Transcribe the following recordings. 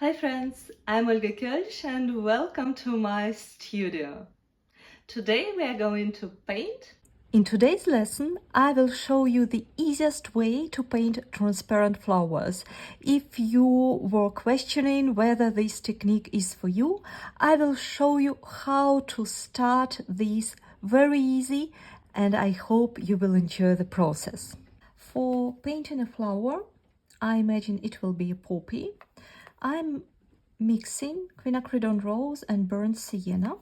Hi friends, I'm Olga Koelsch and welcome to my studio. Today we are going to paint. In today's lesson, I will show you the easiest way to paint transparent flowers. If you were questioning whether this technique is for you, I will show you how to start this very easy, and I hope you will enjoy the process. For painting a flower, I imagine it will be a poppy. I'm mixing quinacridone rose and burnt sienna,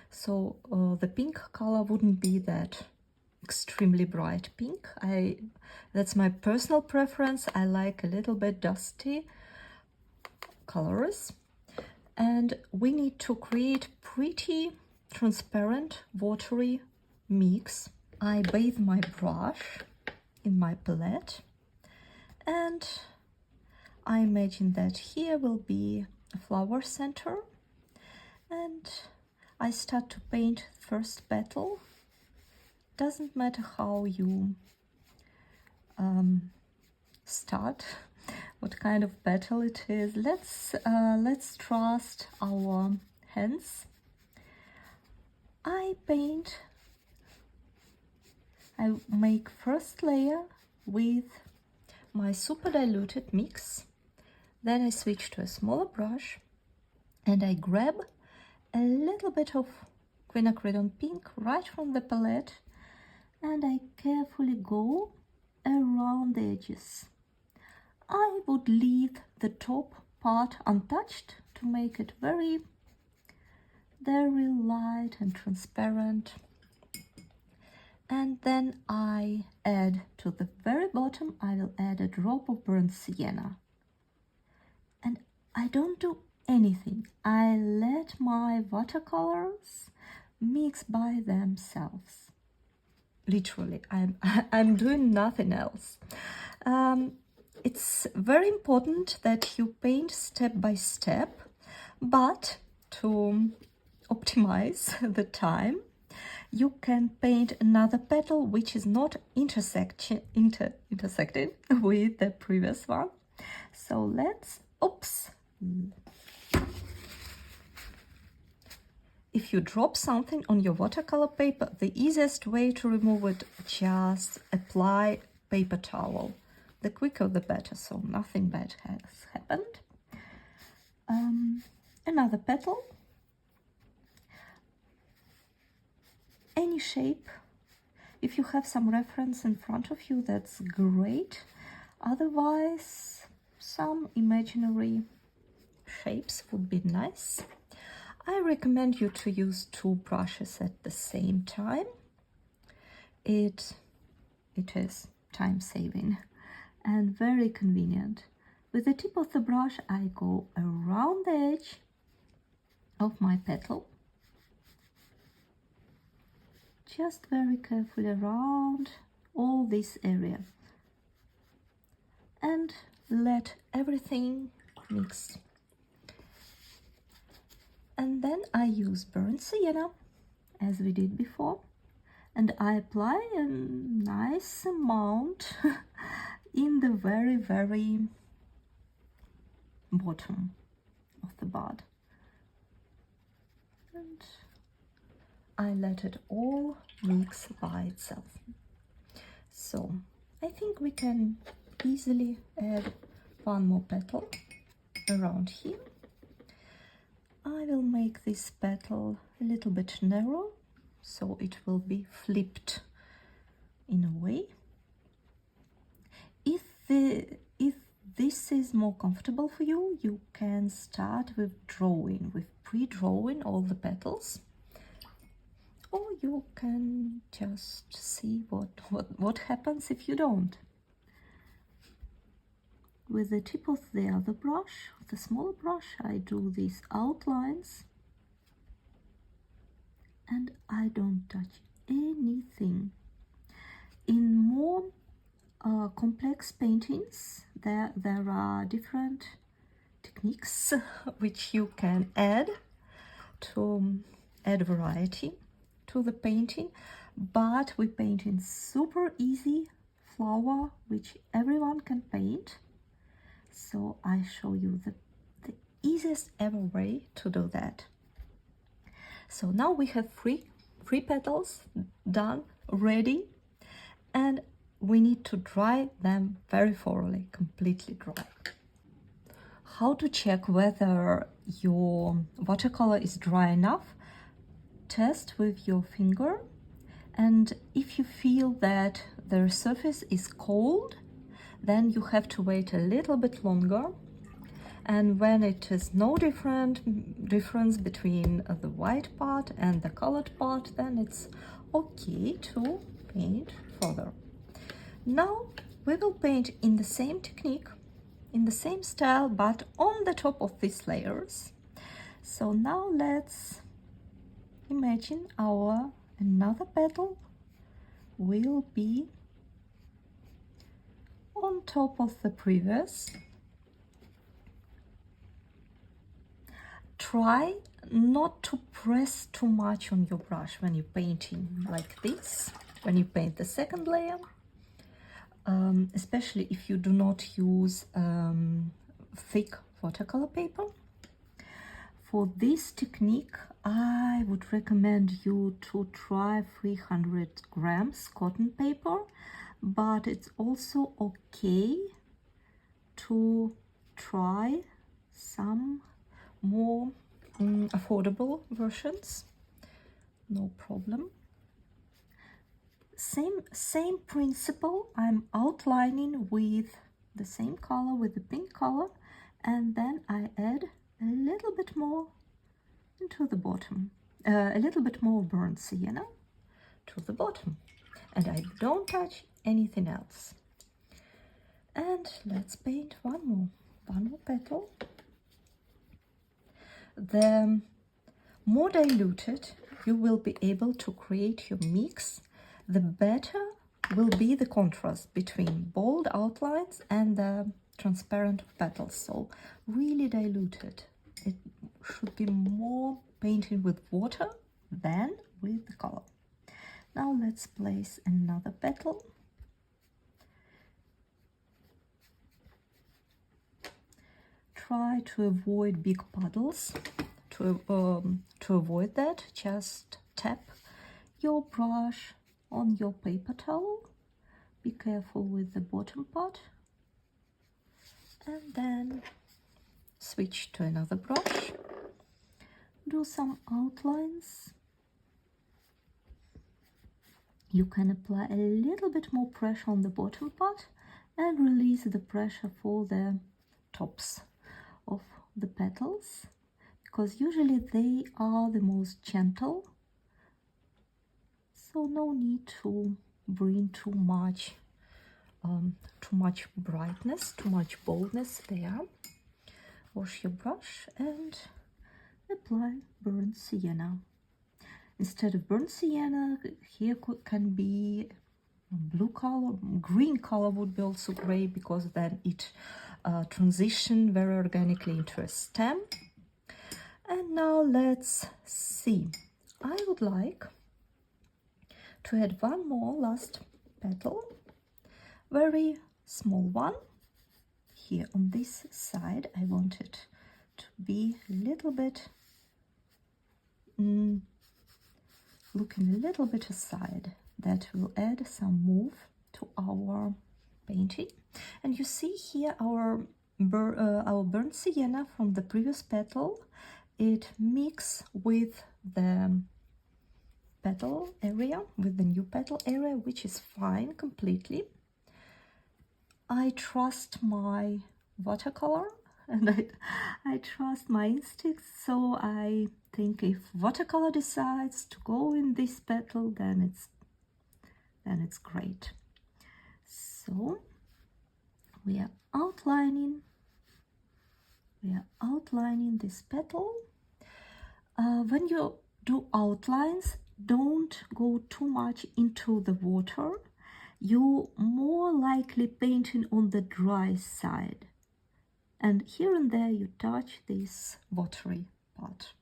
so the pink color wouldn't be that extremely bright pink. That's my personal preference. I like a little bit dusty colors, and we need to create pretty transparent watery mix. I bathe my brush in my palette, and I imagine that here will be a flower center, and I start to paint first petal. Doesn't matter how you start, what kind of petal it is. Let's trust our hands. I make first layer with my super diluted mix. Then I switch to a smaller brush and I grab a little bit of quinacridone pink right from the palette, and I carefully go around the edges. I would leave the top part untouched to make it very light and transparent. And then I add to the very bottom, I will add a drop of burnt sienna. And I don't do anything. I let my watercolors mix by themselves. Literally, I'm doing nothing else. It's very important that you paint step by step, but to optimize the time, you can paint another petal which is not intersecting with the previous one. So let's, oops. If you drop something on your watercolor paper, the easiest way to remove it, just apply paper towel. The quicker the better, so nothing bad has happened. Another petal. Any shape. If you have some reference in front of you, that's great. Otherwise, some imaginary shapes would be nice. I recommend you to use two brushes at the same time. It is time-saving and very convenient. With the tip of the brush, I go around the edge of my petal, just very carefully around all this area, and let everything mix. And then I use burnt sienna, as we did before, and I apply a nice amount in the very bottom of the bud. And I let it all mix by itself. So I think we can easily add one more petal around here. I will make this petal a little bit narrow, so it will be flipped in a way. If this is more comfortable for you, you can start with pre-drawing all the petals, or you can just see what happens if you don't. With the tip of the other brush, the smaller brush, I do these outlines, and I don't touch anything. In more complex paintings, there are different techniques which you can add to add variety to the painting, but we paint in super easy flower which everyone can paint. So I show you the easiest ever way to do that. So now we have three petals done, ready, and we need to dry them very thoroughly, completely dry. How to check whether your watercolor is dry enough? Test with your finger, and if you feel that the surface is cold, then you have to wait a little bit longer. And when it is no difference between the white part and the colored part, then it's okay to paint further. Now we will paint in the same technique, in the same style, but on the top of these layers. So now let's imagine our another petal will be on top of the previous. Try not to press too much on your brush when you're painting like this, when you paint the second layer, especially if you do not use thick watercolor paper. For this technique, I would recommend you to try 300 grams cotton paper, but it's also okay to try some more affordable versions, no problem. Same principle. I'm outlining with the same color, with the pink color, and then I add a little bit more into the bottom, a little bit more burnt sienna to the bottom, and I don't touch anything else. And let's paint one more petal. The more diluted you will be able to create your mix, the better will be the contrast between bold outlines and the transparent petals. So really diluted. It should be more painted with water than with the color. Now let's place another petal. Try to avoid big puddles. To avoid that, just tap your brush on your paper towel. Be careful with the bottom part. And then switch to another brush. Do some outlines. You can apply a little bit more pressure on the bottom part and release the pressure for the tops of the petals, because usually they are the most gentle, so no need to bring too much brightness, too much boldness there. Wash your brush and apply burnt sienna. Instead of burnt sienna, here can be blue color. Green color would be also great, because then it transition very organically into a stem. And now let's see. I would like to add one more last petal, very small one. Here on this side, I want it to be a little bit looking a little bit aside. That will add some move to our painting. And you see here our burnt sienna from the previous petal. It mixes with the petal area, with the new petal area, which is fine completely. I trust my watercolor and I trust my instincts, so I think if watercolor decides to go in this petal, then it's great. So we are outlining this petal. When you do outlines, don't go too much into the water. You're more likely painting on the dry side, and here and there you touch this watery part.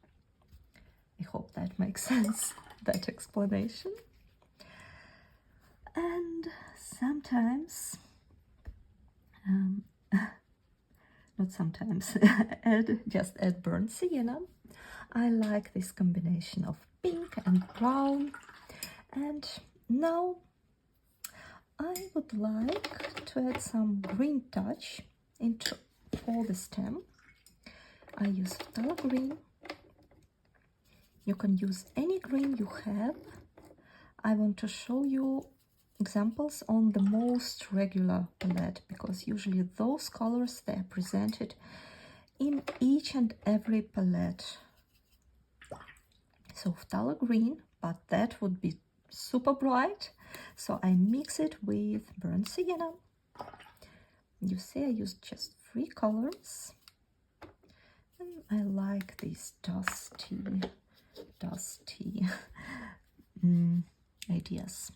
I hope that makes sense, that explanation. And sometimes not sometimes, just add burnt sienna. I like this combination of pink and brown. And now I would like to add some green touch into all the stem. I use phthalo green. You can use any green you have. I want to show you examples on the most regular palette, because usually those colors, they are presented in each and every palette. So phthalo green, but that would be super bright, so I mix it with burnt sienna. You see, I used just 3 colors, and I like these dusty ideas.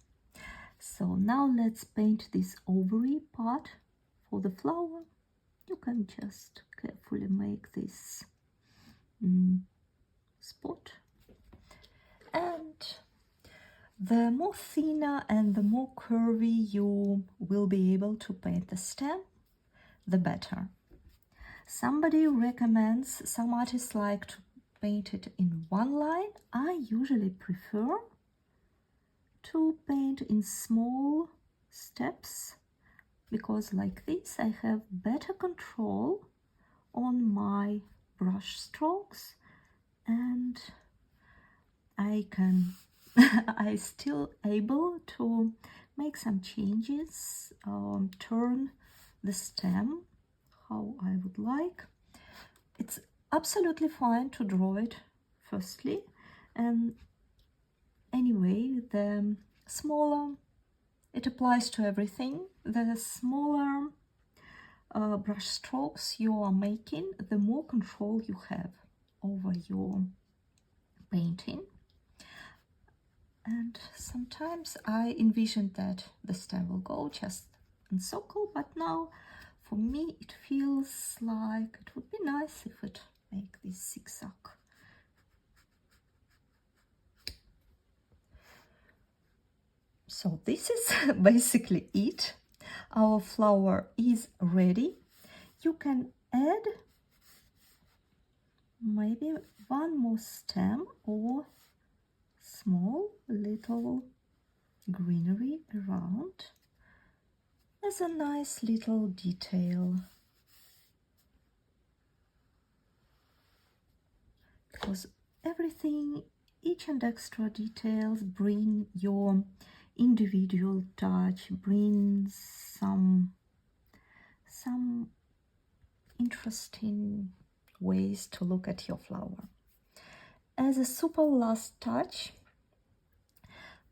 So now let's paint this ovary part for the flower. You can just carefully make this spot. And the more thinner and the more curvy you will be able to paint the stem, the better. Somebody recommends, some artists like to paint it in one line. I usually prefer to paint in small steps, because like this I have better control on my brush strokes, and I still able to make some changes, turn the stem how I would like. It's absolutely fine to draw it firstly, and anyway, the smaller, it applies to everything, the smaller brush strokes you are making, the more control you have over your painting. And sometimes I envisioned that the stem will go just in circle, but now for me it feels like it would be nice if it make this zigzag. So this is basically it. Our flower is ready. You can add maybe one more stem or small little greenery around as a nice little detail, because everything, each and extra details bring your individual touch, brings some interesting ways to look at your flower. As a super last touch,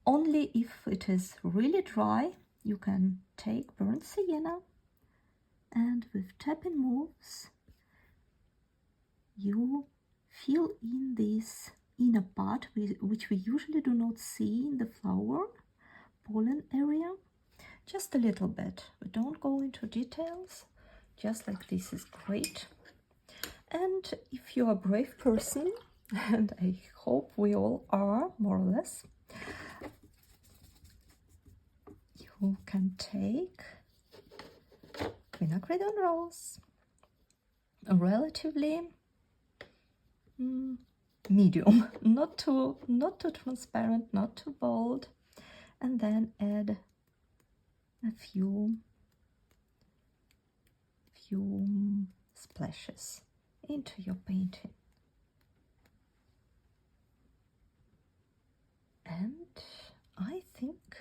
only if it is really dry, you can take burnt sienna, and with tapping moves you fill in this inner part, which we usually do not see in the flower pollen area, just a little bit. We don't go into details, just like this is great. And if you're a brave person, and I hope we all are, more or less, you can take quinacridone rose, relatively medium, not too transparent, not too bold, and then add a few splashes into your painting. And I think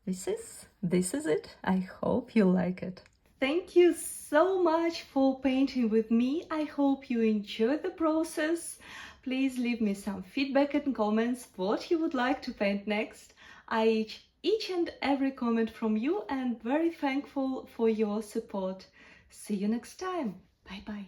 this is it. I hope you like it. Thank you so much for painting with me. I hope you enjoyed the process. Please leave me some feedback and comments what you would like to paint next. I read each and every comment from you and very thankful for your support. See you next time. Bye bye.